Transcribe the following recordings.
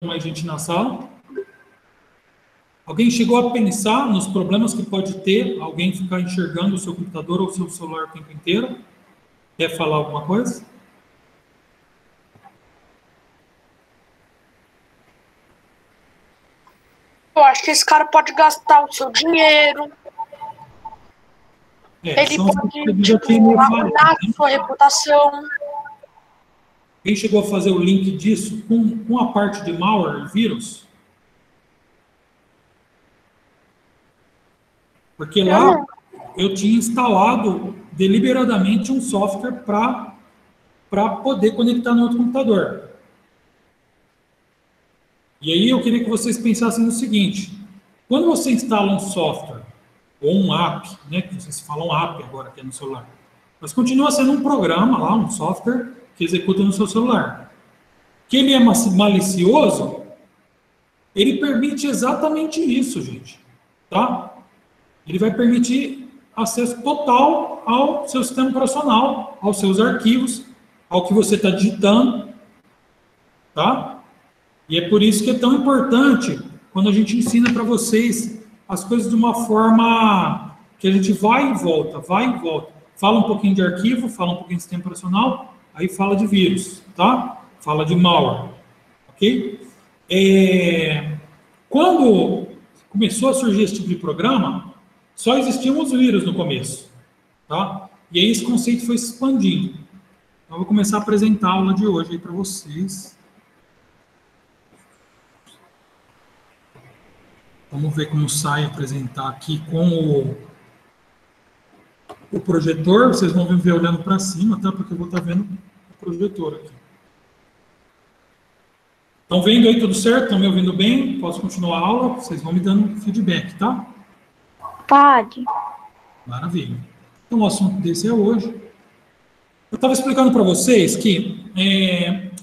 mais gente na sala. Alguém chegou a pensar nos problemas que pode ter alguém ficar enxergando o seu computador ou o seu celular o tempo inteiro? Quer falar alguma coisa? Eu acho que esse cara pode gastar o seu dinheiro. Ele pode arruinar a sua reputação. Quem chegou a fazer o link disso com a parte de malware, vírus? Porque lá eu tinha instalado deliberadamente um software para poder conectar no outro computador. E aí eu queria que vocês pensassem no seguinte: quando você instala um software ou um app, né, que vocês falam app agora que é no celular, mas continua sendo um programa lá, um software que executa no seu celular. Que ele é malicioso, ele permite exatamente isso, gente, tá? Ele vai permitir acesso total ao seu sistema operacional, aos seus arquivos, ao que você está digitando, tá? E é por isso que é tão importante quando a gente ensina para vocês as coisas de uma forma que a gente vai e volta. Fala um pouquinho de arquivo, fala um pouquinho de sistema operacional, aí fala de vírus, tá? Fala de malware, ok? Quando começou a surgir esse tipo de programa, só existiam os vírus no começo, tá? E aí esse conceito foi se expandindo. Então, eu vou começar a apresentar a aula de hoje aí para vocês. Vamos ver como sai apresentar aqui com o projetor. Vocês vão me ver olhando para cima, tá? Porque eu vou estar vendo o projetor aqui. Estão vendo aí tudo certo? Estão me ouvindo bem? Posso continuar a aula? Vocês vão me dando feedback, tá? Pode. Maravilha. Então, o assunto desse é hoje. Eu estava explicando para vocês que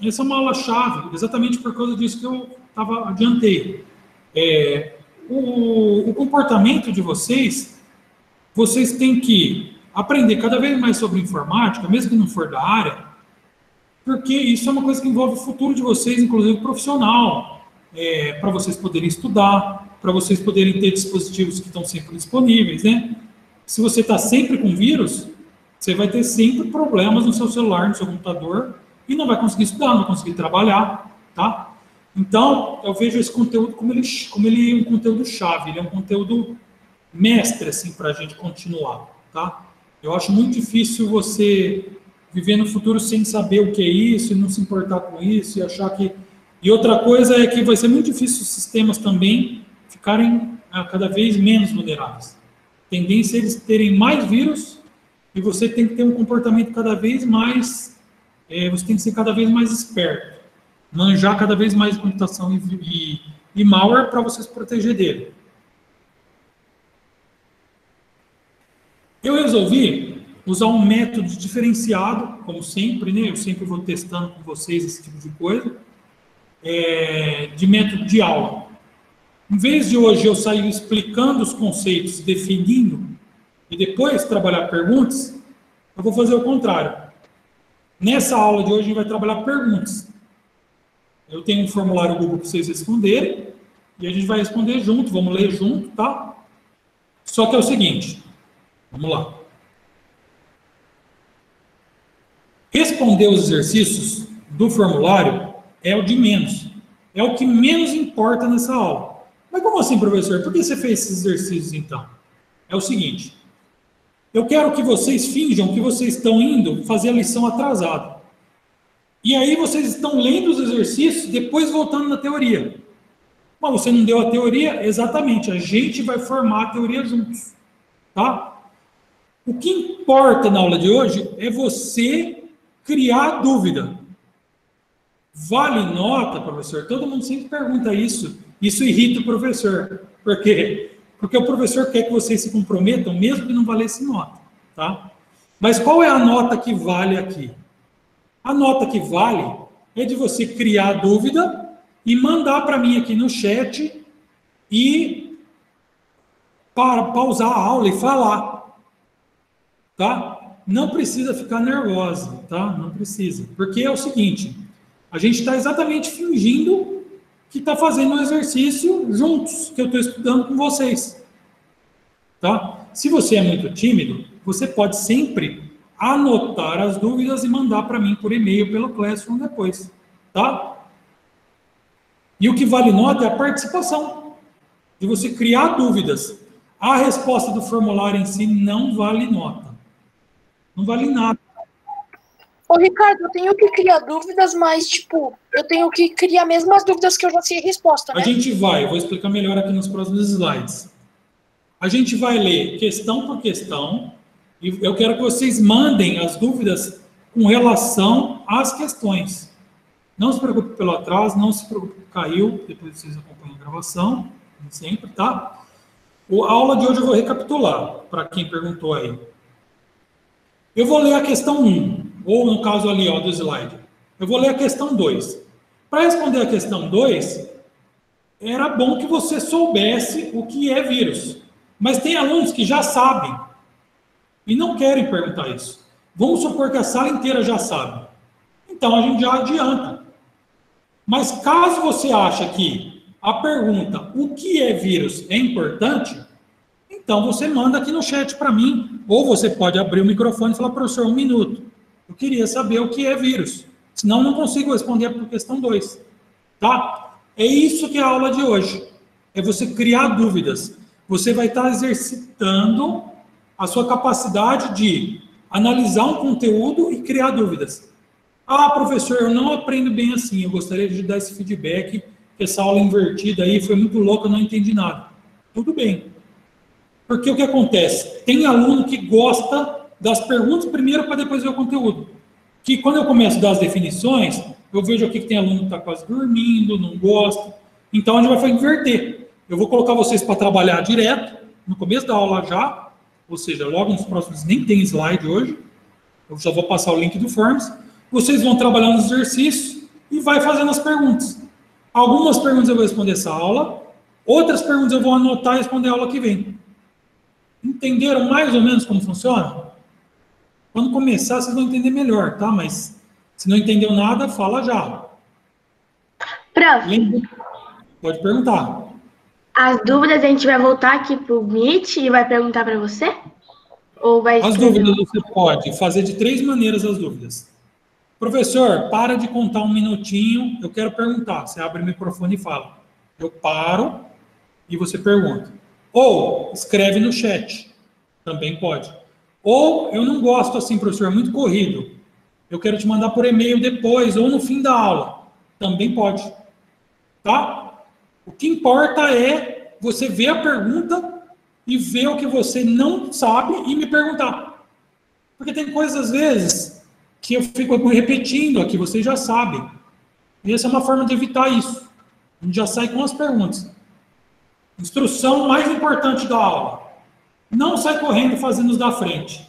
essa é uma aula-chave, exatamente por causa disso que eu adiantei. O comportamento de vocês têm que aprender cada vez mais sobre informática, mesmo que não for da área, porque isso é uma coisa que envolve o futuro de vocês, inclusive profissional, para vocês poderem estudar, para vocês poderem ter dispositivos que estão sempre disponíveis, né? Se você está sempre com vírus, você vai ter sempre problemas no seu celular, no seu computador, e não vai conseguir estudar, não vai conseguir trabalhar, tá? Então, eu vejo esse conteúdo como ele é um conteúdo chave, ele é um conteúdo mestre, assim, para a gente continuar, tá? Eu acho muito difícil você viver no futuro sem saber o que é isso, e não se importar com isso, e achar que... E outra coisa é que vai ser muito difícil os sistemas também ficarem cada vez menos vulneráveis. A tendência é eles terem mais vírus, e você tem que ter um comportamento cada vez mais... você tem que ser cada vez mais esperto. Manjar cada vez mais de computação e malware para você se proteger dele. Eu resolvi usar um método diferenciado, como sempre, né? Eu sempre vou testando com vocês esse tipo de coisa, de método de aula. Em vez de hoje eu sair explicando os conceitos, definindo, e depois trabalhar perguntas, eu vou fazer o contrário. Nessa aula de hoje a gente vai trabalhar perguntas. Eu tenho um formulário Google para vocês responderem, e a gente vai responder junto, vamos ler junto, tá? Só que é o seguinte, vamos lá. Responder os exercícios do formulário é o de menos. É o que menos importa nessa aula. Mas como assim, professor? Por que você fez esses exercícios, então? É o seguinte. Eu quero que vocês finjam que vocês estão indo fazer a lição atrasada. E aí vocês estão lendo os exercícios, depois voltando na teoria. Mas você não deu a teoria? Exatamente. A gente vai formar a teoria juntos. Tá? O que importa na aula de hoje é você criar dúvida. Vale nota, professor? Todo mundo sempre pergunta isso. Isso irrita o professor. Por quê? Porque o professor quer que vocês se comprometam, mesmo que não valesse nota. Tá? Mas qual é a nota que vale aqui? A nota que vale é de você criar dúvida e mandar para mim aqui no chat e pausar a aula e falar. Tá? Não precisa ficar nervosa, tá? Não precisa. Porque é o seguinte, a gente está exatamente fingindo que está fazendo um exercício juntos, que eu estou estudando com vocês. Tá? Se você é muito tímido, você pode sempre anotar as dúvidas e mandar para mim por e-mail, pelo Classroom depois. Tá? E o que vale nota é a participação, de você criar dúvidas. A resposta do formulário em si não vale nota. Não vale nada. Ô, Ricardo, eu tenho que criar dúvidas, mas, tipo, eu tenho que criar mesmo as dúvidas que eu já sei a resposta, né? A gente vai, eu vou explicar melhor aqui nos próximos slides. A gente vai ler questão por questão, e eu quero que vocês mandem as dúvidas com relação às questões. Não se preocupe pelo atraso, não se preocupe que caiu, depois vocês acompanham a gravação, como sempre, tá? A aula de hoje eu vou recapitular, para quem perguntou aí. Eu vou ler a questão 1, ou no caso ali, ó, do slide. Eu vou ler a questão 2. Para responder a questão 2, era bom que você soubesse o que é vírus. Mas tem alunos que já sabem e não querem perguntar isso. Vamos supor que a sala inteira já sabe. Então, a gente já adianta. Mas caso você ache que a pergunta, o que é vírus, é importante, então você manda aqui no chat para mim, ou você pode abrir o microfone e falar, professor, 1 minuto. Eu queria saber o que é vírus. Senão, não consigo responder para a questão 2. Tá? É isso que é a aula de hoje. É você criar dúvidas. Você vai estar exercitando a sua capacidade de analisar um conteúdo e criar dúvidas. Ah, professor, eu não aprendo bem assim. Eu gostaria de dar esse feedback, que essa aula invertida aí foi muito louca, eu não entendi nada. Tudo bem. Porque o que acontece? Tem aluno que gosta das perguntas primeiro para depois ver o conteúdo. Que quando eu começo a dar as definições, eu vejo aqui que tem aluno que está quase dormindo, não gosta. Então, a gente vai inverter. Eu vou colocar vocês para trabalhar direto, no começo da aula já, ou seja, logo nos próximos, nem tem slide hoje, eu só vou passar o link do Forms, vocês vão trabalhar nos exercícios e vai fazendo as perguntas. Algumas perguntas eu vou responder essa aula, outras perguntas eu vou anotar e responder a aula que vem. Entenderam mais ou menos como funciona? Quando começar, vocês vão entender melhor, tá? Mas se não entendeu nada, fala já. Prof, Pode perguntar. as dúvidas a gente vai voltar aqui pro Meet e vai perguntar para você? Ou vai As escrever? dúvidas você pode fazer de 3 maneiras as dúvidas. Professor, para de contar 1 minutinho, eu quero perguntar. Você abre o microfone e fala. Eu paro e você pergunta. Ou escreve no chat, também pode. Ou eu não gosto assim, professor, é muito corrido. Eu quero te mandar por e-mail depois, ou no fim da aula. Também pode. Tá? O que importa é você ver a pergunta e ver o que você não sabe e me perguntar. Porque tem coisas, às vezes, que eu fico repetindo aqui, vocês já sabem. E essa é uma forma de evitar isso. A gente já sai com as perguntas. Instrução mais importante da aula. Não sai correndo fazendo os da frente.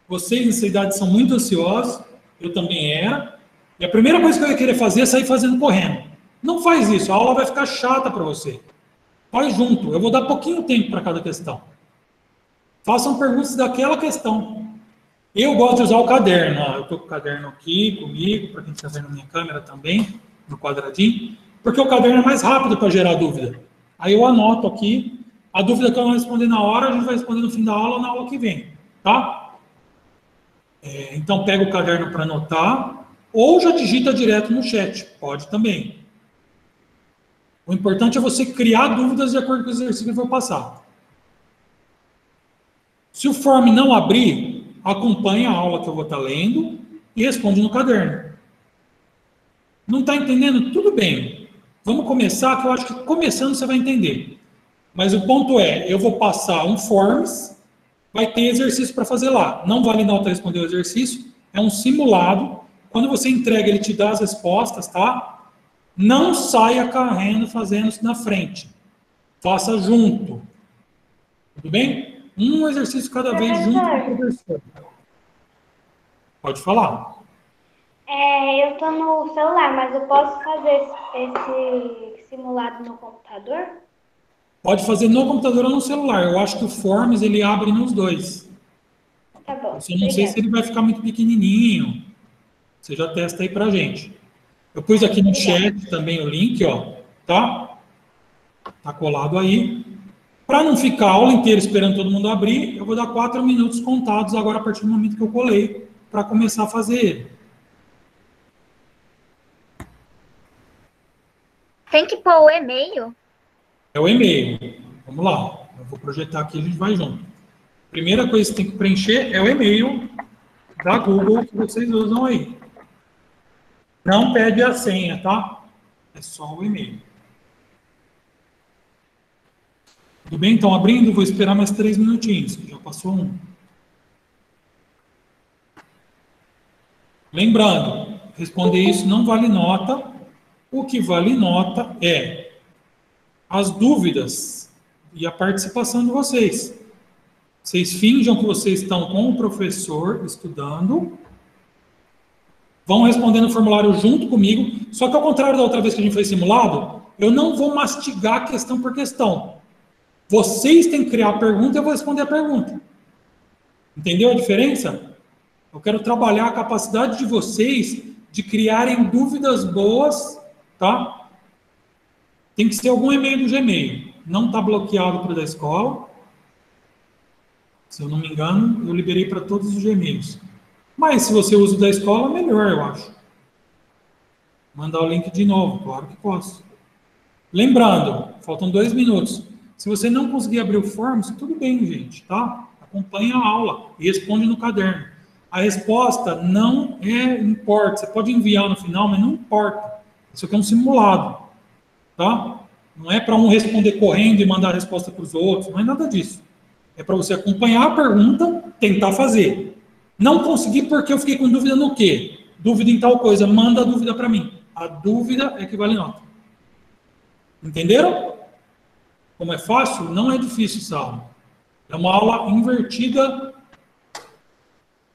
Vocês nessa idade são muito ansiosos, eu também era. E a primeira coisa que eu ia querer fazer é sair fazendo correndo. Não faz isso, a aula vai ficar chata para você. Faz junto, eu vou dar pouquinho tempo para cada questão. Façam perguntas daquela questão. Eu gosto de usar o caderno. Ó. Eu estou com o caderno aqui comigo, para quem está vendo na minha câmera também, no quadradinho, porque o caderno é mais rápido para gerar dúvida. Aí eu anoto aqui, a dúvida que eu não responder na hora, a gente vai responder no fim da aula ou na aula que vem, tá? Então pega o caderno para anotar, ou já digita direto no chat, pode também. O importante é você criar dúvidas de acordo com o exercício que eu vou passar. Se o form não abrir, acompanhe a aula que eu vou estar lendo e responde no caderno. Não está entendendo? Tudo bem. Vamos começar, que eu acho que começando você vai entender. Mas o ponto é, eu vou passar um forms, vai ter exercício para fazer lá. Não vale nota responder o exercício, é um simulado. Quando você entrega, ele te dá as respostas, tá? Não saia correndo fazendo isso na frente. Faça junto. Tudo bem? Um exercício cada vez junto com o professor. Pode falar. Eu estou no celular, mas eu posso fazer esse simulado no computador? Pode fazer no computador ou no celular. Eu acho que o Forms, ele abre nos dois. Tá bom. Eu não sei se ele vai ficar muito pequenininho. Você já testa aí pra gente. Eu pus aqui no chat também o link, ó. tá? Tá colado aí. Para não ficar a aula inteira esperando todo mundo abrir, eu vou dar 4 minutos contados agora a partir do momento que eu colei, para começar a fazer ele. Tem que pôr o e-mail? É o e-mail. Vamos lá. Eu vou projetar aqui e a gente vai junto. Primeira coisa que tem que preencher é o e-mail da Google que vocês usam aí. Não pede a senha, tá? É só o e-mail. Tudo bem? Então, abrindo, vou esperar mais 3 minutinhos, que já passou um. Lembrando, responder isso não vale nota. O que vale nota é as dúvidas e a participação de vocês. Vocês finjam que vocês estão com o professor estudando, vão respondendo o formulário junto comigo, só que ao contrário da outra vez que a gente fez simulado, eu não vou mastigar questão por questão. Vocês têm que criar a pergunta e eu vou responder a pergunta. Entendeu a diferença? Eu quero trabalhar a capacidade de vocês de criarem dúvidas boas, tá? Tem que ser algum e-mail do Gmail. Não está bloqueado para o da escola. Se eu não me engano, eu liberei para todos os Gmails. Mas se você usa o da escola, melhor, eu acho. Mandar o link de novo, claro que posso. Lembrando, faltam 2 minutos. Se você não conseguir abrir o Forms, tudo bem, gente, tá? Acompanha a aula e responde no caderno. A resposta não importa. Você pode enviar no final, mas não importa. Isso aqui é um simulado, tá? Não é para um responder correndo e mandar a resposta para os outros, não é nada disso. É para você acompanhar a pergunta, tentar fazer. Não consegui porque eu fiquei com dúvida no quê? Dúvida em tal coisa, manda a dúvida para mim. A dúvida é que vale nota. Entenderam? Como é fácil, não é difícil essa aula. É uma aula invertida.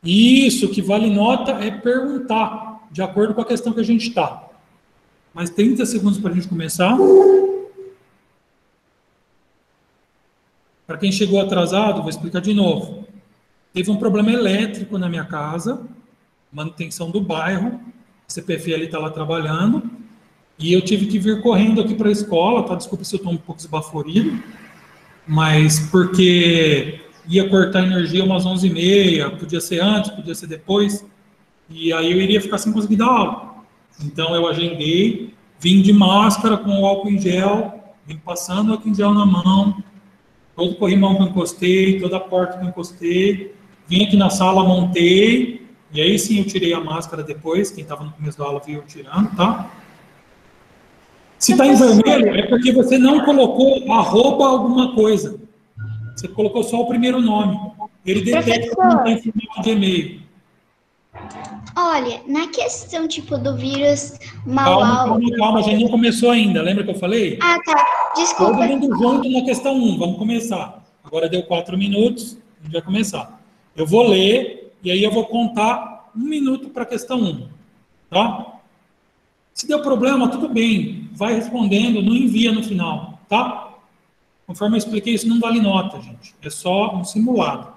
Isso, que vale nota é perguntar, de acordo com a questão que a gente está. Mais 30 segundos para a gente começar. Para quem chegou atrasado, vou explicar de novo. Teve um problema elétrico na minha casa, manutenção do bairro, a CPFL está lá trabalhando, e eu tive que vir correndo aqui para a escola, tá? Desculpa se eu estou um pouco esbaforido, mas porque ia cortar energia umas 11h30, podia ser antes, podia ser depois, e aí eu iria ficar sem conseguir dar aula. Então eu agendei, vim de máscara com o álcool em gel, vim passando o álcool em gel na mão, todo o corrimão que eu encostei, toda a porta que eu encostei, vim aqui na sala, montei, e aí sim eu tirei a máscara depois, quem estava no começo da aula viu eu tirando, tá? Se está em vermelho, é porque você não colocou @ alguma coisa. Você colocou só o primeiro nome. Ele detecta que não está em formato de e-mail. Olha, na questão tipo do vírus mal Calma, a gente não começou ainda. Lembra que eu falei? Ah, tá. Desculpa. Todo mundo junto na questão 1. Vamos começar. Agora deu 4 minutos, a gente vai começar. Eu vou ler e aí eu vou contar 1 minuto para a questão 1. Tá? Se deu problema, tudo bem. Vai respondendo, não envia no final. Tá? Conforme eu expliquei, isso não vale nota, gente. É só um simulado.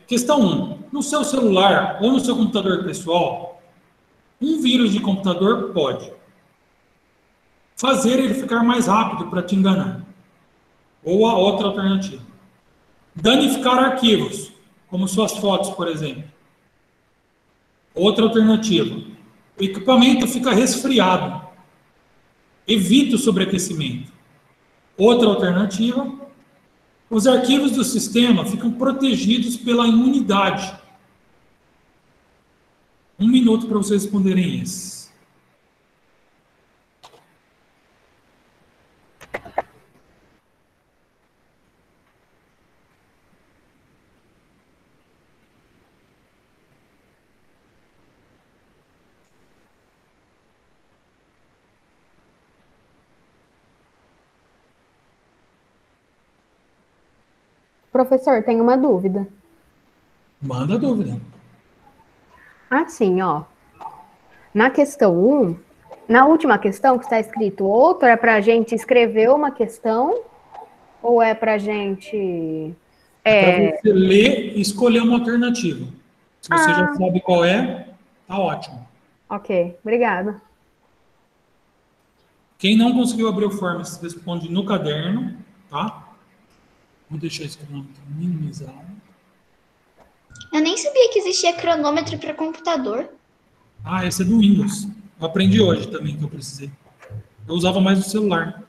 Questão 1. No seu celular ou no seu computador pessoal, um vírus de computador pode fazer ele ficar mais rápido para te enganar. Ou a outra alternativa. Danificar arquivos, como suas fotos, por exemplo. Outra alternativa. O equipamento fica resfriado. Evita o sobreaquecimento. Outra alternativa. Os arquivos do sistema ficam protegidos pela imunidade. 1 minuto para vocês responderem isso. Professor, tenho uma dúvida. Manda a dúvida. Assim, ó. Na questão 1, na última questão que está escrito outro, é para a gente escrever uma questão ou é para a gente... Para você ler e escolher uma alternativa. Se você já sabe qual é, tá ótimo. Ok, obrigada. Quem não conseguiu abrir o Forms, responde no caderno, tá? Vou deixar esse cronômetro minimizado. Eu nem sabia que existia cronômetro para computador. Ah, esse é do Windows. Eu aprendi hoje também que eu precisei. Eu usava mais o celular.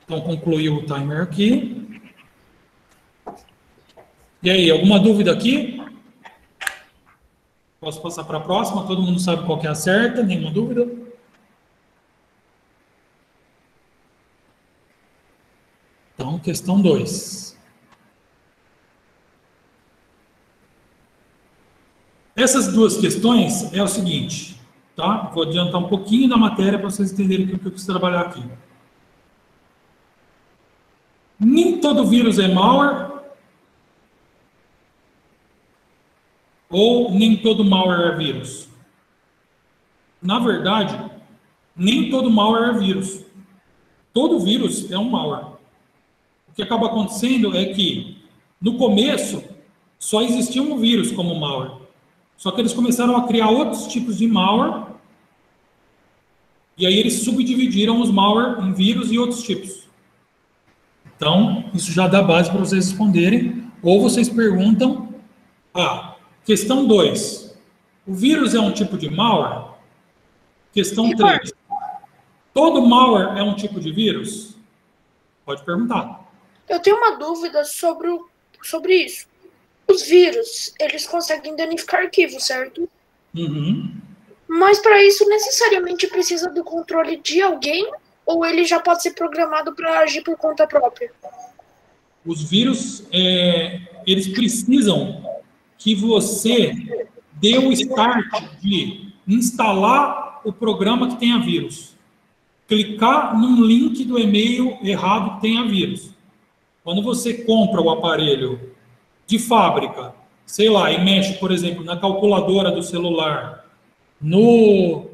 Então, concluiu o timer aqui. E aí, alguma dúvida aqui? Posso passar para a próxima? Todo mundo sabe qual que é a certa? Nenhuma dúvida? Então, questão 2. Essas duas questões é o seguinte, tá? Vou adiantar um pouquinho da matéria para vocês entenderem o que eu preciso trabalhar aqui. Nem todo vírus é malware, ou nem todo malware é vírus? Na verdade, nem todo malware é vírus. Todo vírus é um malware. O que acaba acontecendo é que, no começo, só existia um vírus como malware. Só que eles começaram a criar outros tipos de malware, e aí eles subdividiram os malware em vírus e outros tipos. Então, isso já dá base para vocês responderem, ou vocês perguntam, questão 2, o vírus é um tipo de malware? Questão 3, todo malware é um tipo de vírus? Pode perguntar. Eu tenho uma dúvida sobre isso. Os vírus, eles conseguem danificar arquivos, certo? Uhum. Mas para isso necessariamente precisa do controle de alguém ou ele já pode ser programado para agir por conta própria? Os vírus, eles precisam que você dê o start de instalar o programa que tenha vírus. Clicar num link do e-mail errado que tenha vírus. Quando você compra o aparelho de fábrica, sei lá, e mexe, por exemplo, na calculadora do celular, no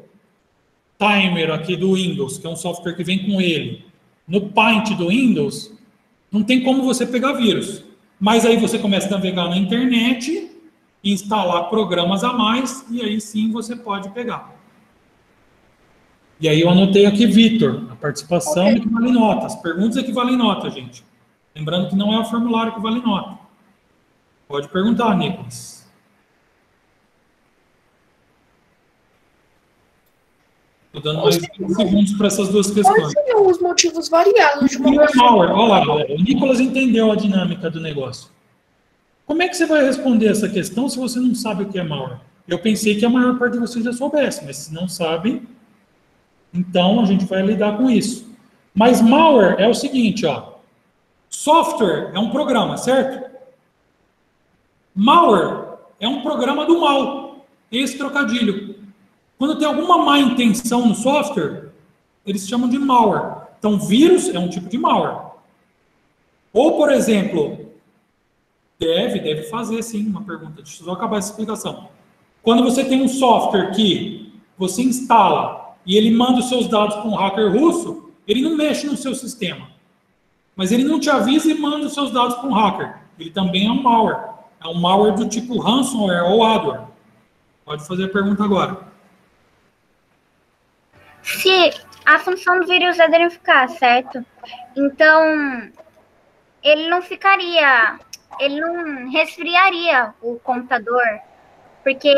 timer aqui do Windows, que é um software que vem com ele, no Paint do Windows, não tem como você pegar vírus. Mas aí você começa a navegar na internet, instalar programas a mais, e aí sim você pode pegar. E aí eu anotei aqui, Vitor, a participação equivale nota. As perguntas equivalem nota, gente. Lembrando que não é o formulário que vale nota. Pode perguntar, Nicolas. Estou dando mais 5 segundos para essas duas questões. Quais seriam os motivos variados de uma malware? Olha lá, o Nicolas entendeu a dinâmica do negócio. Como é que você vai responder essa questão se você não sabe o que é malware? Eu pensei que a maior parte de vocês já soubesse, mas se não sabem, então a gente vai lidar com isso. Mas malware é o seguinte, ó. Software é um programa, certo? Malware é um programa do mal. Esse trocadilho. Quando tem alguma má intenção no software, eles chamam de malware. Então, vírus é um tipo de malware. Ou, por exemplo, deve fazer, sim, uma pergunta. Deixa eu só acabar essa explicação. Quando você tem um software que você instala e ele manda os seus dados para um hacker russo, ele não mexe no seu sistema. Mas ele não te avisa e manda os seus dados para um hacker. Ele também é um malware. É um malware do tipo ransomware ou adware. Pode fazer a pergunta agora. Se a função do vírus é danificar, certo? Então, ele não resfriaria o computador, porque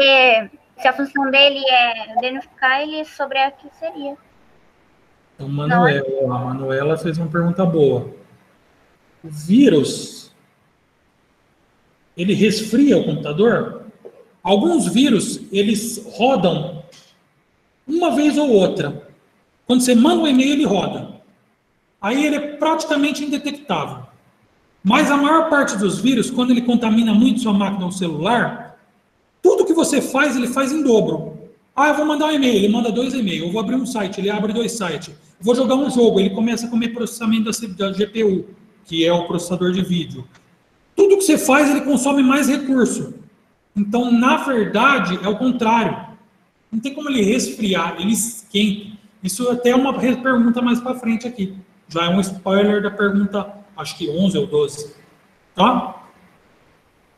se a função dele é danificar, ele sobreaqueceria. Então, a Manuela fez uma pergunta boa. O vírus, ele resfria o computador? Alguns vírus, eles rodam uma vez ou outra. Quando você manda um e-mail, ele roda. Aí ele é praticamente indetectável. Mas a maior parte dos vírus, quando ele contamina muito sua máquina ou celular, tudo que você faz, ele faz em dobro. Eu vou mandar um e-mail, ele manda 2 e-mails. Eu vou abrir um site, ele abre 2 sites. Eu vou jogar um jogo, ele começa a comer processamento da GPU, que é o processador de vídeo. Tudo que você faz, ele consome mais recurso. Então, na verdade, é o contrário. Não tem como ele resfriar, ele esquenta. Isso até é uma pergunta mais para frente aqui. Já é um spoiler da pergunta, acho que 11 ou 12. Tá?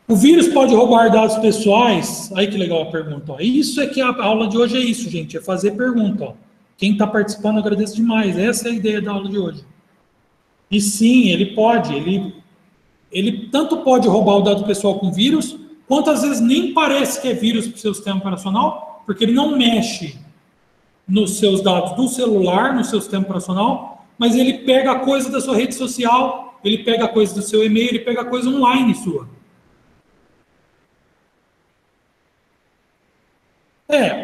O vírus pode roubar dados pessoais? Aí que legal a pergunta. Ó. Isso é que a aula de hoje é isso, gente. É fazer pergunta. Ó. Quem está participando, agradeço demais. Essa é a ideia da aula de hoje. E sim, ele pode. Ele tanto pode roubar o dado pessoal com vírus, quanto às vezes nem parece que é vírus para o seu sistema operacional, porque ele não mexe nos seus dados do celular, no seu sistema operacional, mas ele pega a coisa da sua rede social, ele pega a coisa do seu e-mail, ele pega a coisa online sua.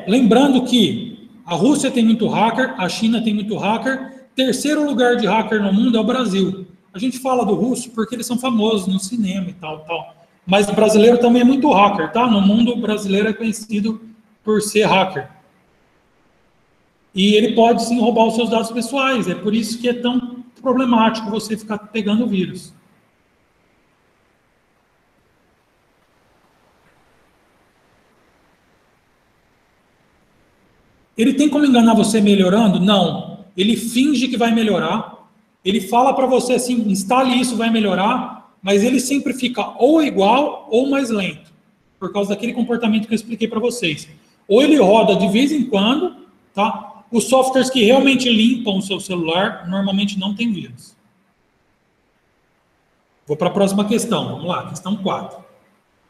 Lembrando que a Rússia tem muito hacker, a China tem muito hacker, terceiro lugar de hacker no mundo é o Brasil. A gente fala do russo porque eles são famosos no cinema e tal. Mas o brasileiro também é muito hacker, tá? No mundo, o brasileiro é conhecido por ser hacker. E ele pode, sim, roubar os seus dados pessoais. É por isso que é tão problemático você ficar pegando o vírus. Ele tem como enganar você melhorando? Não. Ele finge que vai melhorar. Ele fala para você assim, instale isso, vai melhorar. Mas ele sempre fica ou igual ou mais lento. Por causa daquele comportamento que eu expliquei para vocês. Ou ele roda de vez em quando, tá? Os softwares que realmente limpam o seu celular, normalmente não tem vírus. Vou para a próxima questão. Vamos lá, questão 4.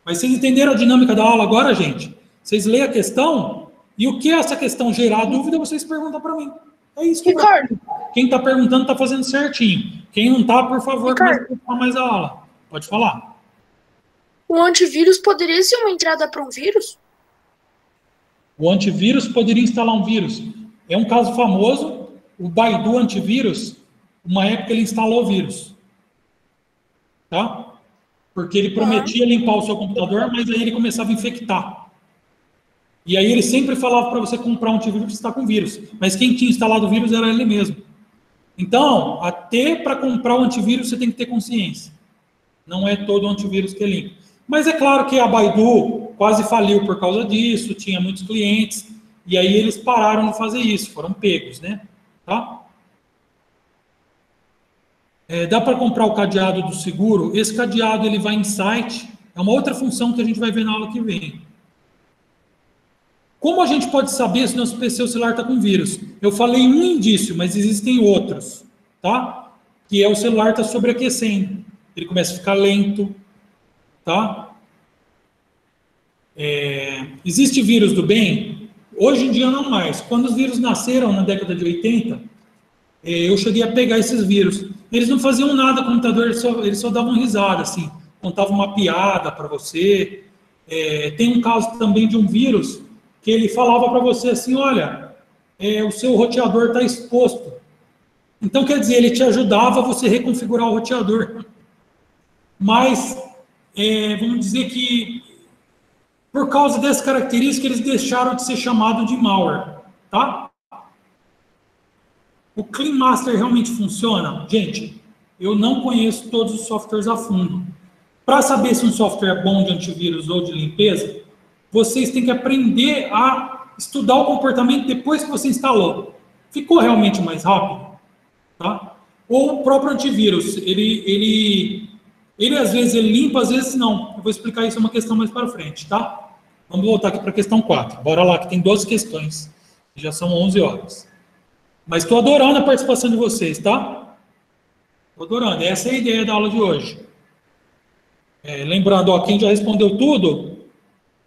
Mas vocês entenderam a dinâmica da aula agora, gente? Vocês leem a questão... E o que essa questão gerar dúvida, vocês perguntam para mim. É isso que Ricardo. Quem está perguntando está fazendo certinho. Quem não está, por favor, comece a mais a aula. Pode falar. O antivírus poderia ser uma entrada para um vírus? O antivírus poderia instalar um vírus. É um caso famoso. O Baidu antivírus, uma época ele instalou o vírus. Tá? Porque ele prometia limpar o seu computador, mas aí ele começava a infectar. E aí ele sempre falava para você comprar um antivírus que está com vírus. Mas quem tinha instalado o vírus era ele mesmo. Então, até para comprar o antivírus você tem que ter consciência. Não é todo antivírus que é limpo. Mas é claro que a Baidu quase faliu por causa disso, tinha muitos clientes, e aí eles pararam de fazer isso, foram pegos, né? Tá? Dá para comprar o cadeado do seguro? Esse cadeado ele vai em site, é uma outra função que a gente vai ver na aula que vem. Como a gente pode saber se nosso PC ou celular está com vírus? Eu falei um indício, mas existem outros, tá? Que é o celular está sobreaquecendo. Ele começa a ficar lento, tá? Existe vírus do bem? Hoje em dia não mais. Quando os vírus nasceram na década de 80, eu cheguei a pegar esses vírus. Eles não faziam nada com o computador, eles só davam risada, assim. Contavam uma piada para você. Tem um caso também de um vírus que ele falava para você assim, olha, o seu roteador está exposto. Então, quer dizer, ele te ajudava a você reconfigurar o roteador. Mas, vamos dizer que, por causa dessa característica, eles deixaram de ser chamados de malware, tá? O Clean Master realmente funciona? Gente, eu não conheço todos os softwares a fundo. Para saber se um software é bom de antivírus ou de limpeza, vocês têm que aprender a estudar o comportamento depois que você instalou. Ficou realmente mais rápido? Tá? Ou o próprio antivírus, ele às vezes ele limpa, às vezes não. Eu vou explicar isso, é uma questão mais para frente, tá? Vamos voltar aqui para a questão 4. Bora lá, que tem 12 questões. Já são 11 horas. Mas estou adorando a participação de vocês, tá? Estou adorando. Essa é a ideia da aula de hoje. Lembrando, quem já respondeu tudo...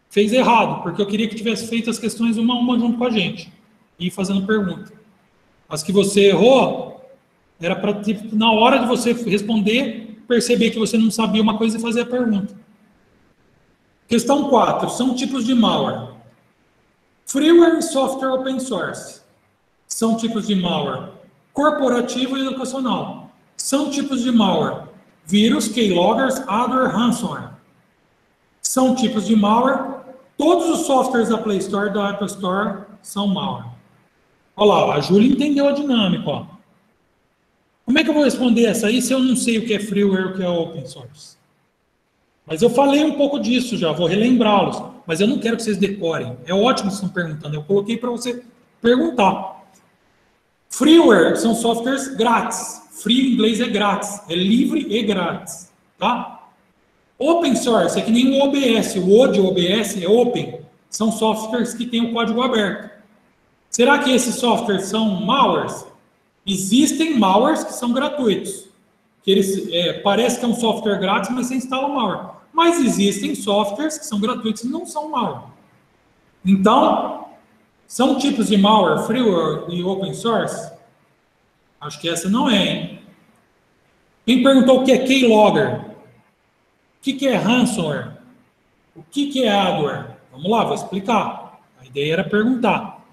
fez errado, porque eu queria que tivesse feito as questões uma a uma junto com a gente, e fazendo pergunta. As que você errou, era para, na hora de você responder, perceber que você não sabia uma coisa e fazer a pergunta. Questão 4, são tipos de malware. Freeware e software open source. São tipos de malware corporativo e educacional. São tipos de malware. Vírus, keyloggers, adware, ransomware. São tipos de malware. Todos os softwares da Play Store e da Apple Store são malware. Olha lá, a Júlia entendeu a dinâmica. Ó. Como é que eu vou responder essa aí se eu não sei o que é freeware e o que é open source? Mas eu falei um pouco disso já, vou relembrá-los. Mas eu não quero que vocês decorem. É ótimo que vocês estão perguntando. Eu coloquei para você perguntar. Freeware são softwares grátis. Free em inglês é grátis. É livre e grátis. Tá? Open source é que nem o OBS. O O de OBS é open. São softwares que têm o código aberto. Será que esses softwares são malwares? Existem malwares que são gratuitos. Que eles, parece que é um software grátis, mas você instala o malware. Mas existem softwares que são gratuitos e não são malware. Então, são tipos de malware freeware e open source? Acho que essa não é, hein? Quem perguntou o que é keylogger? O que é ransomware? O que é adware? Vamos lá, vou explicar. A ideia era perguntar.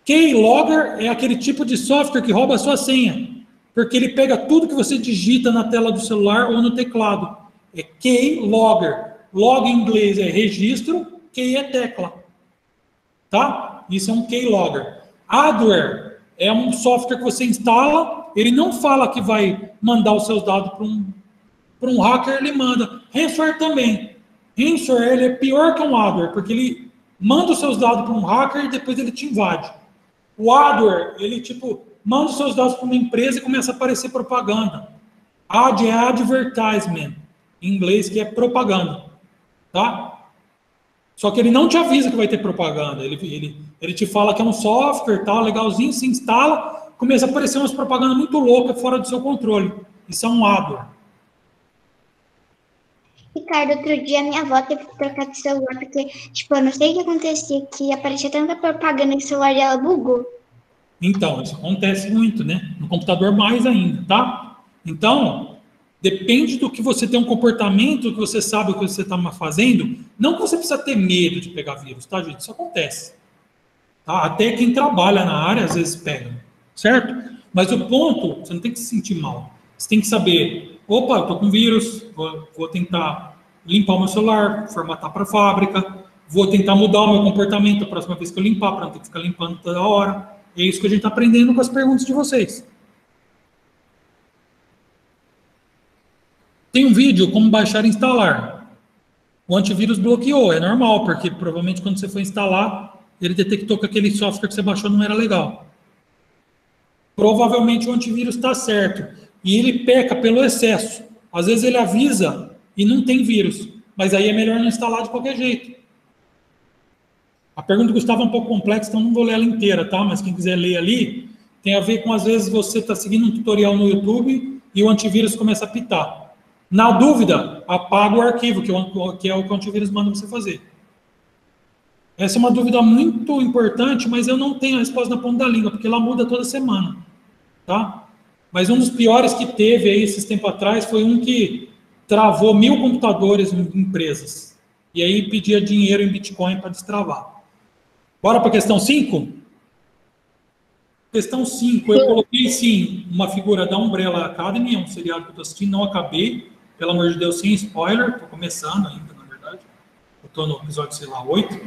Keylogger é aquele tipo de software que rouba a sua senha, porque ele pega tudo que você digita na tela do celular ou no teclado. É keylogger. Log em inglês é registro, key é tecla. Tá? Isso é um keylogger. Adware é um software que você instala, ele não fala que vai mandar os seus dados para um hacker, ele manda. Ransomware também. Ransomware ele é pior que um adware, porque ele manda os seus dados para um hacker e depois ele te invade. O adware, ele tipo, manda os seus dados para uma empresa e começa a aparecer propaganda. Ad é advertisement, em inglês, que é propaganda. Tá? Só que ele não te avisa que vai ter propaganda. Ele te fala que é um software, tal, legalzinho, se instala, começa a aparecer umas propagandas muito loucas fora do seu controle. Isso é um adware. Ricardo, outro dia minha avó teve que trocar de celular, porque, tipo, eu não sei o que acontecia, que aparecia tanta propaganda no celular e ela bugou. Então, isso acontece muito, né? No computador mais ainda, tá? Então, depende do que você tem um comportamento, que você sabe o que você está fazendo. Não que você precisa ter medo de pegar vírus, tá, gente? Isso acontece. Tá? Até quem trabalha na área, às vezes, pega. Certo? Mas o ponto, você não tem que se sentir mal. Você tem que saber... Opa, eu tô com vírus, vou tentar limpar o meu celular, formatar para a fábrica, vou tentar mudar o meu comportamento a próxima vez que eu limpar, para não ter que ficar limpando toda hora. É isso que a gente está aprendendo com as perguntas de vocês. Tem um vídeo como baixar e instalar. O antivírus bloqueou, é normal, porque provavelmente quando você for instalar, ele detectou que aquele software que você baixou não era legal. Provavelmente o antivírus está certo. E ele peca pelo excesso. Às vezes ele avisa e não tem vírus. Mas aí é melhor não instalar de qualquer jeito. A pergunta do Gustavo é um pouco complexa, então não vou ler ela inteira, tá? Mas quem quiser ler ali, tem a ver com, às vezes, você está seguindo um tutorial no YouTube e o antivírus começa a pitar. Na dúvida, apaga o arquivo, que é o que o antivírus manda você fazer. Essa é uma dúvida muito importante, mas eu não tenho a resposta na ponta da língua, porque ela muda toda semana, tá? Mas um dos piores que teve aí esses tempos atrás foi um que travou 1000 computadores em empresas. E aí pedia dinheiro em Bitcoin para destravar. Bora para a questão 5? Questão 5. Eu coloquei, sim, uma figura da Umbrella Academy, é um seriado que eu estou assistindo, não acabei. Pelo amor de Deus, sem spoiler. Estou começando ainda, na verdade. Eu estou no episódio, sei lá, 8.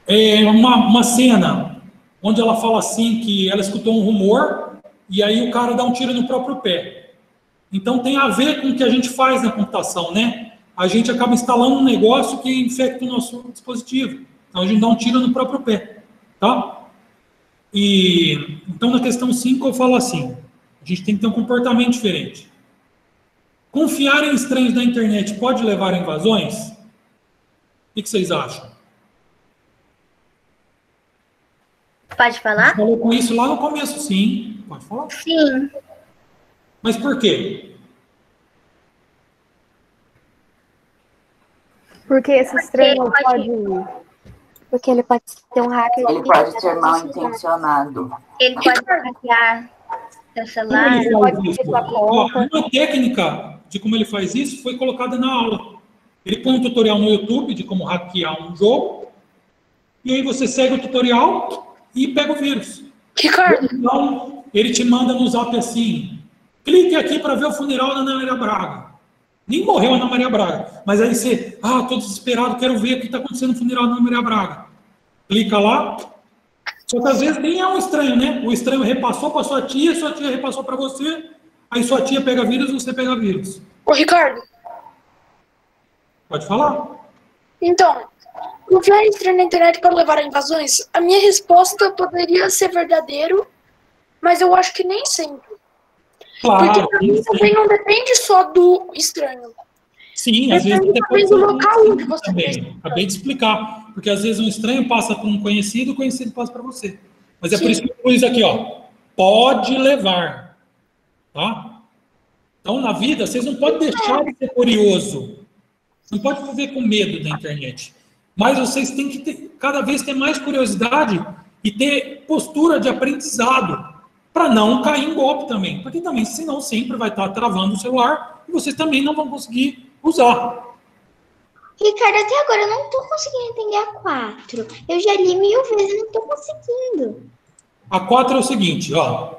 É uma cena onde ela fala assim que ela escutou um rumor e aí o cara dá um tiro no próprio pé. Então tem a ver com o que a gente faz na computação, né? A gente acaba instalando um negócio que infecta o nosso dispositivo. Então a gente dá um tiro no próprio pé, tá? E então na questão 5 eu falo assim, a gente tem que ter um comportamento diferente. Confiar em estranhos na internet pode levar a invasões? O que vocês acham? Pode falar? Você falou com isso lá no começo, sim. Pode falar? Sim. Mas por quê? Porque esse estranho pode... Porque ele pode ter um hacker. Ele pode ser mal intencionado. Ele pode hackear seu celular. Ele pode isso? Uma técnica de como ele faz isso foi colocada na aula. Ele põe um tutorial no YouTube de como hackear um jogo, e aí você segue o tutorial e pega o vírus. Ricardo. Então, ele te manda no zap assim, clique aqui para ver o funeral da Ana Maria Braga. Nem morreu a Ana Maria Braga. Mas aí você, tô desesperado, quero ver o que está acontecendo no funeral da Ana Maria Braga. Clica lá. Só que às vezes nem é um estranho, né? O estranho repassou para sua tia repassou para você, aí sua tia pega vírus, você pega vírus. Ô, Ricardo. Pode falar. Então, confiar em estranho na internet para levar a invasões? A minha resposta poderia ser verdadeiro, mas eu acho que nem sempre. Claro. Porque pra mim também não depende só do estranho. Sim, às vezes até pode Talvez ser o local onde você também. Acabei de explicar. Porque às vezes um estranho passa para um conhecido, o conhecido passa para você. Mas é por isso que eu pus aqui, ó. Pode levar. Tá? Então, na vida, vocês não podem deixar de ser curioso. Não pode viver com medo da internet. Mas vocês têm que ter, cada vez ter mais curiosidade e ter postura de aprendizado para não cair em golpe também. Porque também, senão, sempre vai estar travando o celular e vocês também não vão conseguir usar. Ricardo, até agora eu não tô conseguindo entender a 4. Eu já li 1000 vezes e não tô conseguindo. A 4 é o seguinte, ó.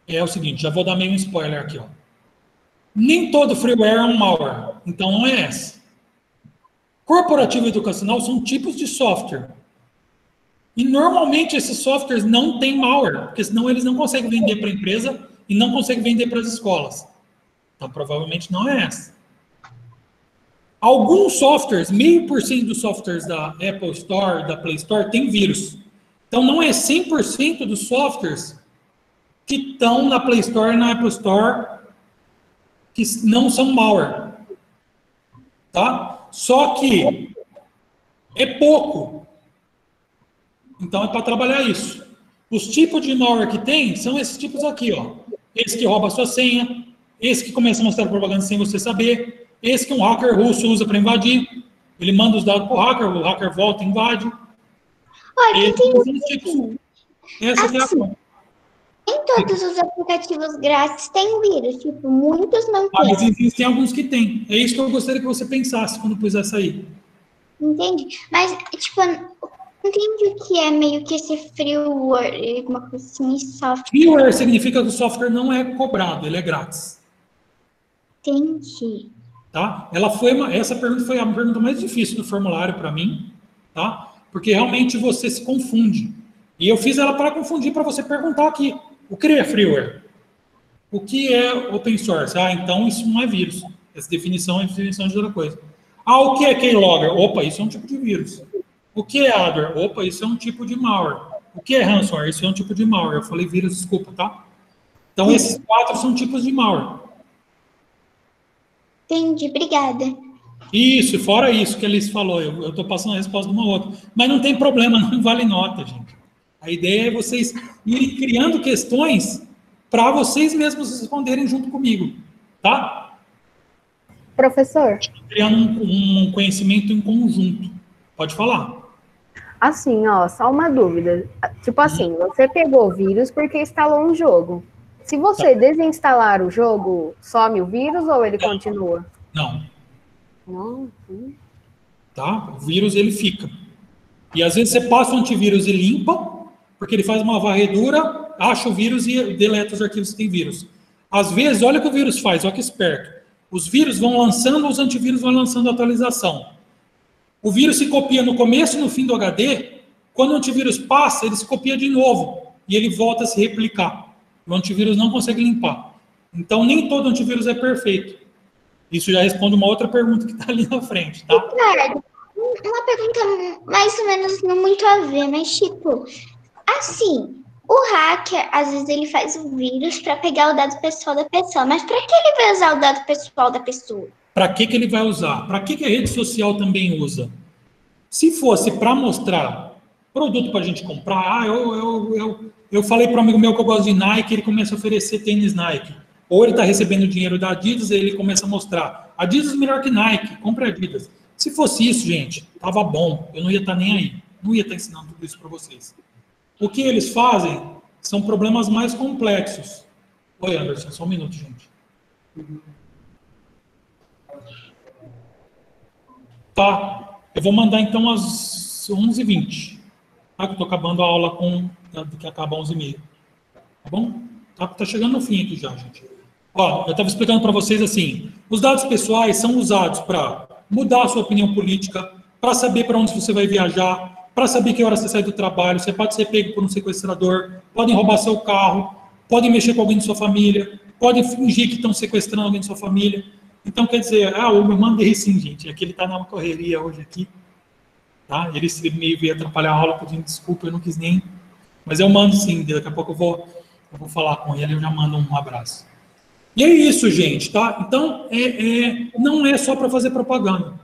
É o seguinte, já vou dar meio um spoiler aqui, ó. Nem todo freeware é um malware, então não é essa. Corporativo e educacional são tipos de software. E normalmente esses softwares não têm malware, porque senão eles não conseguem vender para a empresa e não conseguem vender para as escolas. Então provavelmente não é essa. Alguns softwares, 0,5% dos softwares da Apple Store, da Play Store, tem vírus. Então não é 100% dos softwares que estão na Play Store e na Apple Store que não são malware. Tá? Só que é pouco. Então é para trabalhar isso. Os tipos de malware que tem são esses tipos aqui, ó. Esse que rouba a sua senha, esse que começa a mostrar propaganda sem você saber, esse que um hacker russo usa para invadir. Ele manda os dados para o hacker volta e invade. Olha, Esses são os tipos. Essa aqui é a conta. Nem todos os aplicativos grátis têm vírus, tipo, muitos não têm. Mas existem alguns que têm. É isso que eu gostaria que você pensasse quando pusesse aí. Entendi. Mas, tipo, entendi o que é meio que esse freeware, alguma coisa assim, software. Freeware significa que o software não é cobrado, ele é grátis. Entendi. Tá? Essa pergunta foi a pergunta mais difícil do formulário para mim, tá? Porque realmente você se confunde. E eu fiz ela para confundir, para você perguntar aqui. O que é freeware? O que é open source? Ah, então isso não é vírus. Essa definição é definição de outra coisa. Ah, o que é keylogger? Opa, isso é um tipo de vírus. O que é adware? Opa, isso é um tipo de malware. O que é ransomware? Isso é um tipo de malware. Eu falei vírus, desculpa, tá? Então, esses 4 são tipos de malware. Entendi, obrigada. Isso, fora isso que a Alice falou, eu estou passando a resposta de uma outra. Mas não tem problema, não vale nota, gente. A ideia é vocês irem criando questões para vocês mesmos responderem junto comigo, tá? Professor? Criando um conhecimento em conjunto. Pode falar. Assim, ó, só uma dúvida. Tipo assim, você pegou o vírus porque instalou um jogo. Se você desinstalar o jogo, some o vírus ou ele continua? Não. Não. Tá? O vírus, ele fica. E às vezes você passa o antivírus e limpa, porque ele faz uma varredura, acha o vírus e deleta os arquivos que tem vírus. Às vezes, olha o que o vírus faz, olha que esperto. Os vírus vão lançando, os antivírus vão lançando atualização. O vírus se copia no começo e no fim do HD, quando o antivírus passa, ele se copia de novo, e ele volta a se replicar. O antivírus não consegue limpar. Então, nem todo antivírus é perfeito. Isso já responde uma outra pergunta que está ali na frente, tá? Ricardo, uma pergunta mais ou menos não muito a ver, mas tipo, assim, o hacker, às vezes ele faz o vírus para pegar o dado pessoal da pessoa, mas para que ele vai usar o dado pessoal da pessoa? Para que ele vai usar? Para que a rede social também usa? Se fosse para mostrar produto para a gente comprar, eu falei para um amigo meu que eu gosto de Nike, ele começa a oferecer tênis Nike. Ou ele está recebendo dinheiro da Adidas, e ele começa a mostrar. Adidas é melhor que Nike, compre Adidas. Se fosse isso, gente, tava bom. Eu não ia estar nem aí. Não ia estar ensinando tudo isso para vocês. O que eles fazem são problemas mais complexos. Oi, Anderson, só um minuto, gente. Tá, eu vou mandar então às 11h20. Tá, que eu estou acabando a aula que acaba às 11h30. Tá bom? Tá chegando no fim aqui já, gente. Ó, eu estava explicando para vocês assim, os dados pessoais são usados para mudar a sua opinião política, para saber para onde você vai viajar, para saber que hora você sai do trabalho, você pode ser pego por um sequestrador, podem roubar seu carro, podem mexer com alguém de sua família, podem fingir que estão sequestrando alguém de sua família. Então, quer dizer, eu mandei sim, gente, é que ele está numa correria hoje aqui, tá? Ele meio veio atrapalhar a aula, pedindo desculpa, eu não quis nem... Mas eu mando sim, daqui a pouco eu vou falar com ele, eu já mando um abraço. E é isso, gente, tá? Então, não é só para fazer propaganda.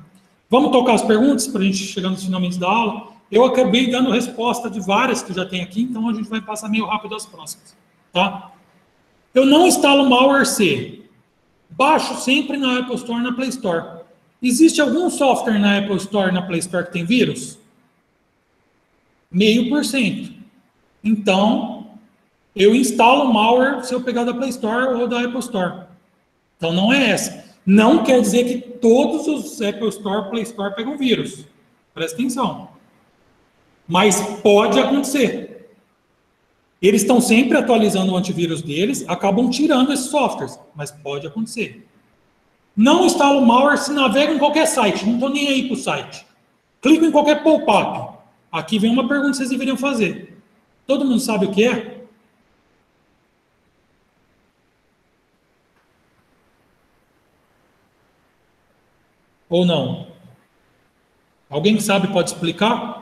Vamos tocar as perguntas para a gente chegar nos finalmente da aula? Eu acabei dando resposta de várias que já tem aqui, então a gente vai passar meio rápido as próximas, tá? Eu não instalo malware C. Baixo sempre na Apple Store e na Play Store. Existe algum software na Apple Store e na Play Store que tem vírus? 0,5%. Então, eu instalo malware se eu pegar da Play Store ou da Apple Store. Então, não é essa. Não quer dizer que todos os Apple Store, Play Store pegam vírus. Presta atenção. Mas pode acontecer. Eles estão sempre atualizando o antivírus deles, acabam tirando esses softwares, mas pode acontecer. Não instalo malware se navega em qualquer site, não estou nem aí para o site. Clico em qualquer pop-up. Aqui vem uma pergunta que vocês deveriam fazer. Todo mundo sabe o que é? Ou não? Alguém que sabe pode explicar?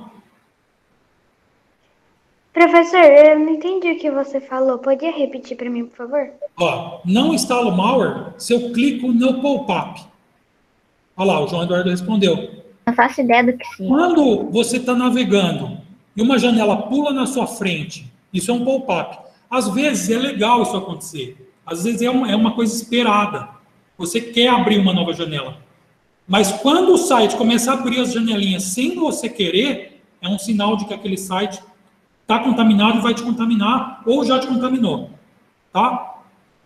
Professor, eu não entendi o que você falou. Podia repetir para mim, por favor? Ó, não instalo malware se eu clico no pop-up. Olha lá, o João Eduardo respondeu. Não faço ideia do que sim. Quando você está navegando e uma janela pula na sua frente, isso é um pop-up. Às vezes é legal isso acontecer. Às vezes é uma coisa esperada. Você quer abrir uma nova janela. Mas quando o site começa a abrir as janelinhas sem você querer, é um sinal de que aquele site está contaminado e vai te contaminar ou já te contaminou. Tá?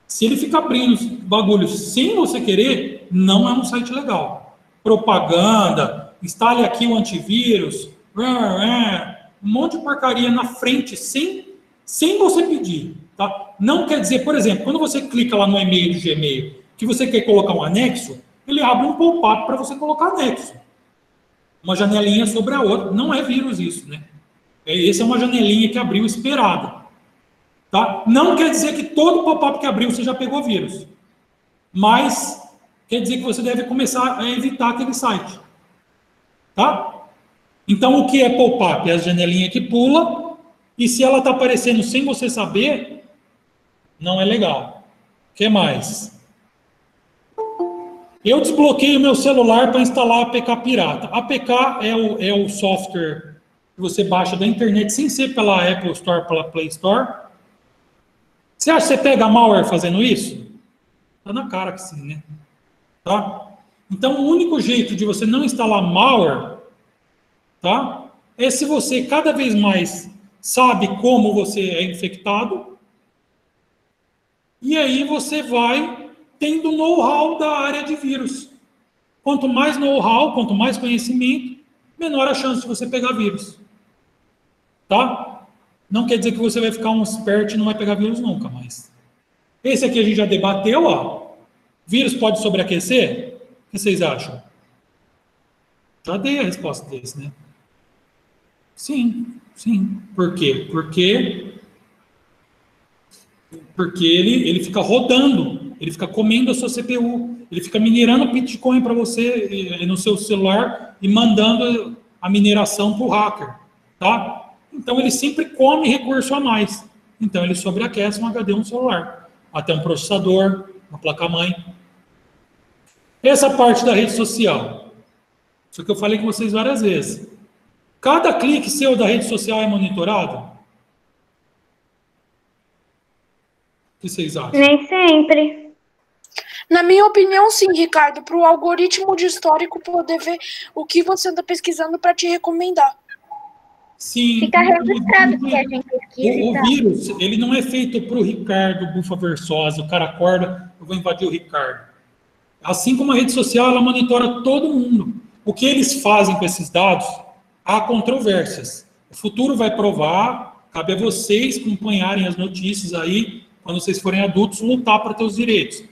Se ele fica abrindo os bagulhos sem você querer, não é um site legal. Propaganda, instale aqui o antivírus, um monte de porcaria na frente sem você pedir. Tá? Não quer dizer, por exemplo, quando você clica lá no e-mail do Gmail que você quer colocar um anexo, ele abre um pop-up para você colocar anexo. Uma janelinha sobre a outra. Não é vírus isso, né? Essa é uma janelinha que abriu esperada. Tá? Não quer dizer que todo pop-up que abriu você já pegou vírus. Mas quer dizer que você deve começar a evitar aquele site. Tá? Então, o que é pop-up? É a janelinha que pula, e se ela está aparecendo sem você saber, não é legal. O que mais? Eu desbloqueio meu celular para instalar a APK pirata. A APK é o software que você baixa da internet sem ser pela Apple Store, pela Play Store. Você acha que você pega malware fazendo isso? Tá na cara que sim, né? Tá? Então, o único jeito de você não instalar malware, tá? É se você cada vez mais sabe como você é infectado, e aí você vai tendo know-how da área de vírus. Quanto mais know-how, quanto mais conhecimento, menor a chance de você pegar vírus. Tá? Não quer dizer que você vai ficar um expert e não vai pegar vírus nunca, mas... Esse aqui a gente já debateu, ó. Vírus pode sobreaquecer? O que vocês acham? Já dei a resposta desse, né? Sim. Por quê? Porque ele fica rodando, ele fica comendo a sua CPU, ele fica minerando Bitcoin para você no seu celular e mandando a mineração para o hacker, tá? Então ele sempre come recurso a mais. Então ele sobreaquece um HD, um celular, até um processador, uma placa-mãe. Essa parte da rede social, isso que eu falei com vocês várias vezes. Cada clique seu da rede social é monitorado? O que vocês acham? Nem sempre. Na minha opinião, sim, Ricardo, para o algoritmo de histórico poder ver o que você anda pesquisando para te recomendar. Sim. Fica registrado que a gente pesquisa. O vírus, ele não é feito para o Ricardo Bufa Versosa, o cara acorda, eu vou invadir o Ricardo. Assim como a rede social, ela monitora todo mundo. O que eles fazem com esses dados, há controvérsias. O futuro vai provar, cabe a vocês acompanharem as notícias aí, quando vocês forem adultos, lutar para ter os direitos.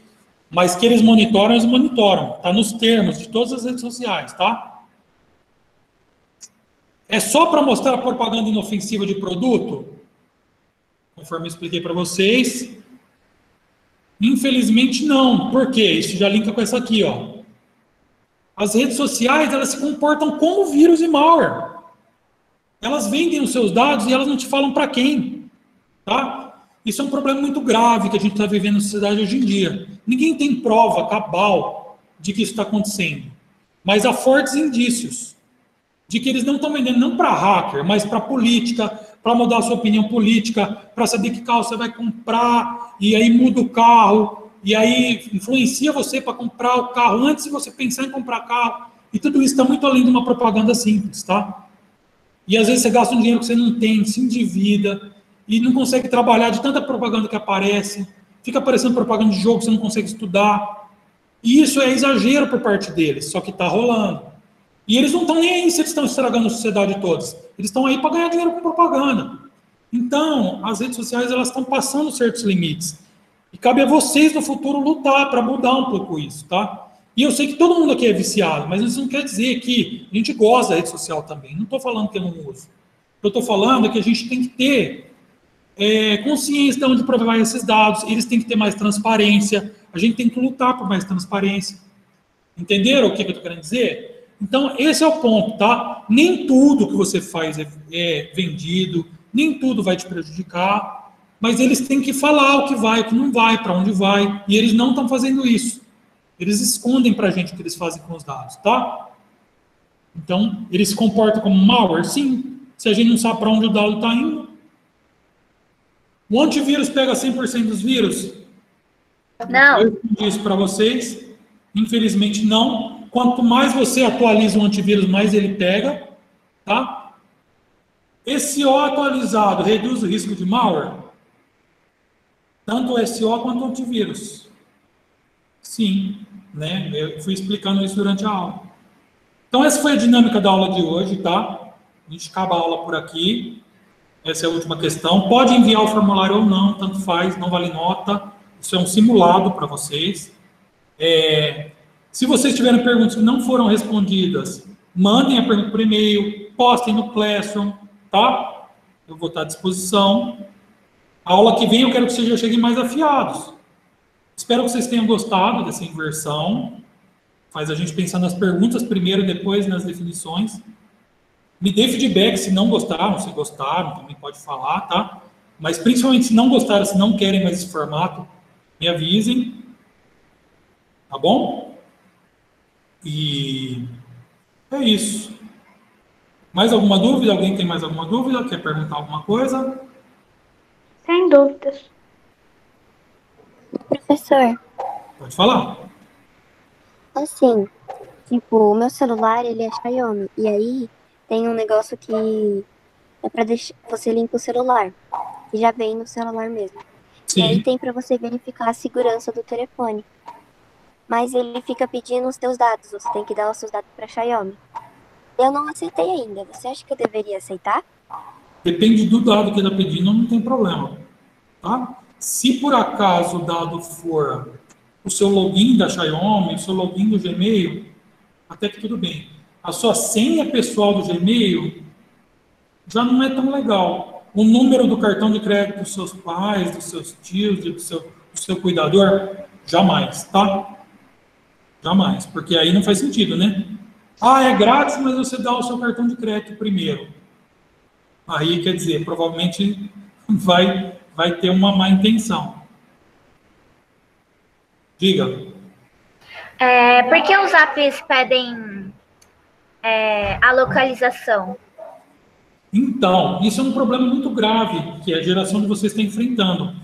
Mas que eles monitoram, eles monitoram. Está nos termos de todas as redes sociais, tá? É só para mostrar a propaganda inofensiva de produto? Conforme eu expliquei para vocês. Infelizmente não. Por quê? Isso já linka com essa aqui, ó. As redes sociais, elas se comportam como vírus e malware. Elas vendem os seus dados e elas não te falam para quem, tá? Isso é um problema muito grave que a gente está vivendo na sociedade hoje em dia. Ninguém tem prova cabal de que isso está acontecendo. Mas há fortes indícios de que eles não estão vendendo não para hacker, mas para política, para mudar a sua opinião política, para saber que carro você vai comprar, e aí muda o carro, e aí influencia você para comprar o carro antes de você pensar em comprar carro. E tudo isso está muito além de uma propaganda simples, tá? E às vezes você gasta um dinheiro que você não tem, se endivida, e não consegue trabalhar de tanta propaganda que aparece, fica aparecendo propaganda de jogo, você não consegue estudar. E isso é exagero por parte deles, só que está rolando. E eles não estão nem aí se eles estão estragando a sociedade todos. Eles estão aí para ganhar dinheiro com propaganda. Então, as redes sociais elas estão passando certos limites. E cabe a vocês no futuro lutar para mudar um pouco isso, tá? E eu sei que todo mundo aqui é viciado, mas isso não quer dizer que a gente gosta da rede social também. Não estou falando que eu não uso. Eu estou falando é que a gente tem que ter consciência de onde provar esses dados. Eles têm que ter mais transparência. A gente tem que lutar por mais transparência. Entenderam o que eu estou querendo dizer? Então, esse é o ponto, tá? Nem tudo que você faz é vendido, nem tudo vai te prejudicar, mas eles têm que falar o que vai, o que não vai, para onde vai, e eles não estão fazendo isso. Eles escondem para a gente o que eles fazem com os dados, tá? Então, eles se comportam como malware? Sim. Se a gente não sabe para onde o dado está indo. O antivírus pega 100% dos vírus? Não. Eu disse para vocês, infelizmente não. Quanto mais você atualiza o antivírus, mais ele pega, tá? SEO atualizado reduz o risco de malware? Tanto o SEO quanto o antivírus. Sim, né? Eu fui explicando isso durante a aula. Então, essa foi a dinâmica da aula de hoje, tá? A gente acaba a aula por aqui. Essa é a última questão. Pode enviar o formulário ou não, tanto faz, não vale nota. Isso é um simulado para vocês. Se vocês tiverem perguntas que não foram respondidas, mandem a pergunta por e-mail, postem no Classroom, tá? Eu vou estar à disposição. A aula que vem eu quero que vocês já cheguem mais afiados. Espero que vocês tenham gostado dessa inversão. Faz a gente pensar nas perguntas primeiro, depois nas definições. Me dê feedback se não gostaram, se gostaram, também pode falar, tá? Mas principalmente se não gostaram, se não querem mais esse formato, me avisem. Tá bom? E é isso. Mais alguma dúvida? Alguém tem mais alguma dúvida? Quer perguntar alguma coisa? Sem dúvidas. Professor, Pode falar. assim, tipo, o meu celular, ele é Xiaomi, e aí tem um negócio que é pra deixar, você limpa o celular, que já vem no celular mesmo. Sim. E aí tem pra você verificar a segurança do telefone. Mas ele fica pedindo os teus dados, você tem que dar os seus dados pra Xiaomi. Eu não aceitei ainda, você acha que eu deveria aceitar? Depende do dado que ele está pedindo, não tem problema. Tá? Se por acaso o dado for o seu login da Xiaomi, o seu login do Gmail, até que tudo bem. A sua senha pessoal do Gmail já não é tão legal. O número do cartão de crédito dos seus pais, dos seus tios, do seu cuidador, jamais, tá? Jamais, porque aí não faz sentido, né? Ah, é grátis, mas você dá o seu cartão de crédito primeiro. Aí, quer dizer, provavelmente vai ter uma má intenção. Diga. Por que os apps pedem a localização? Então, isso é um problema muito grave que a geração de vocês está enfrentando.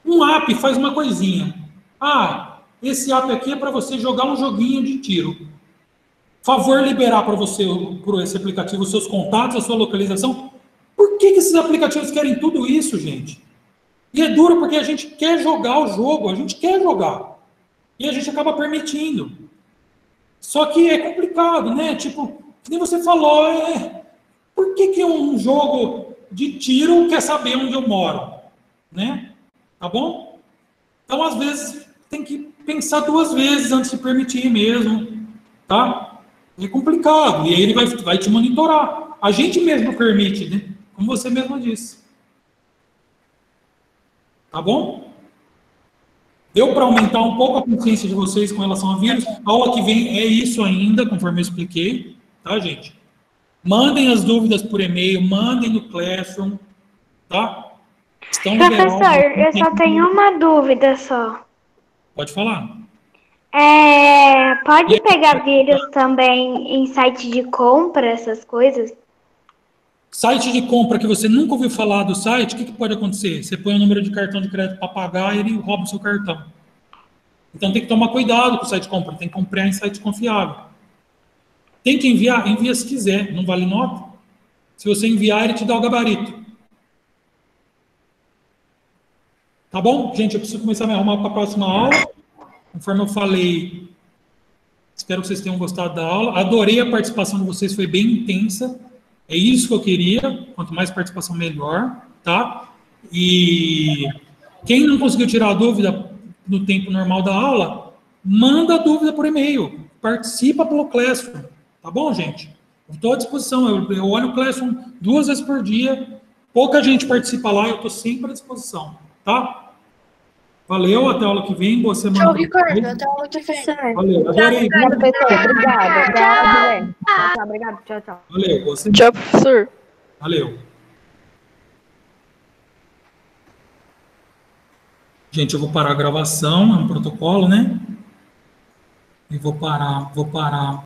Um app faz uma coisinha. Ah, esse app aqui é para você jogar um joguinho de tiro. Favor liberar para você, por esse aplicativo, os seus contatos, a sua localização. Por que esses aplicativos querem tudo isso, gente? E é duro porque a gente quer jogar o jogo, a gente quer jogar. E a gente acaba permitindo. Só que é complicado, né? Tipo, que nem você falou, por que um jogo de tiro quer saber onde eu moro? Né? Tá bom? Então, às vezes, tem que pensar 2 vezes antes de permitir mesmo, tá? É complicado, e aí ele vai te monitorar. A gente mesmo permite, né? Como você mesmo disse. Tá bom? Deu para aumentar um pouco a consciência de vocês com relação a vírus? A aula que vem é isso ainda, conforme eu expliquei, tá, gente? Mandem as dúvidas por e-mail, mandem no Classroom, tá? Estamos Então, liberal, Professor, eu só tenho uma dúvida só. pode falar. Pode pegar vírus também em site de compra, essas coisas? Site de compra que você nunca ouviu falar do site, o que pode acontecer? Você põe o número de cartão de crédito para pagar e ele rouba o seu cartão. Então tem que tomar cuidado com o site de compra, tem que comprar em site confiável. Tem que enviar? Envia se quiser, não vale nota. Se você enviar, ele te dá o gabarito. Tá bom? Gente, eu preciso começar a me arrumar para a próxima aula. Conforme eu falei, espero que vocês tenham gostado da aula. Adorei a participação de vocês, foi bem intensa. É isso que eu queria. Quanto mais participação, melhor. Tá? E quem não conseguiu tirar a dúvida no tempo normal da aula, manda a dúvida por e-mail. Participa pelo Classroom. Tá bom, gente? Estou à disposição. Eu olho o Classroom 2 vezes por dia. Pouca gente participa lá, eu estou sempre à disposição. Tá? Valeu, até a aula que vem. Boa semana. Tchau, Ricardo. Até a aula que vem. Valeu, adorei. Obrigada, pessoal. Obrigada. Até a aula que vem. Tchau, obrigada. Tchau, tchau. Valeu, boa semana. Tchau, professor. Valeu. Gente, eu vou parar a gravação, é um protocolo, né? E vou parar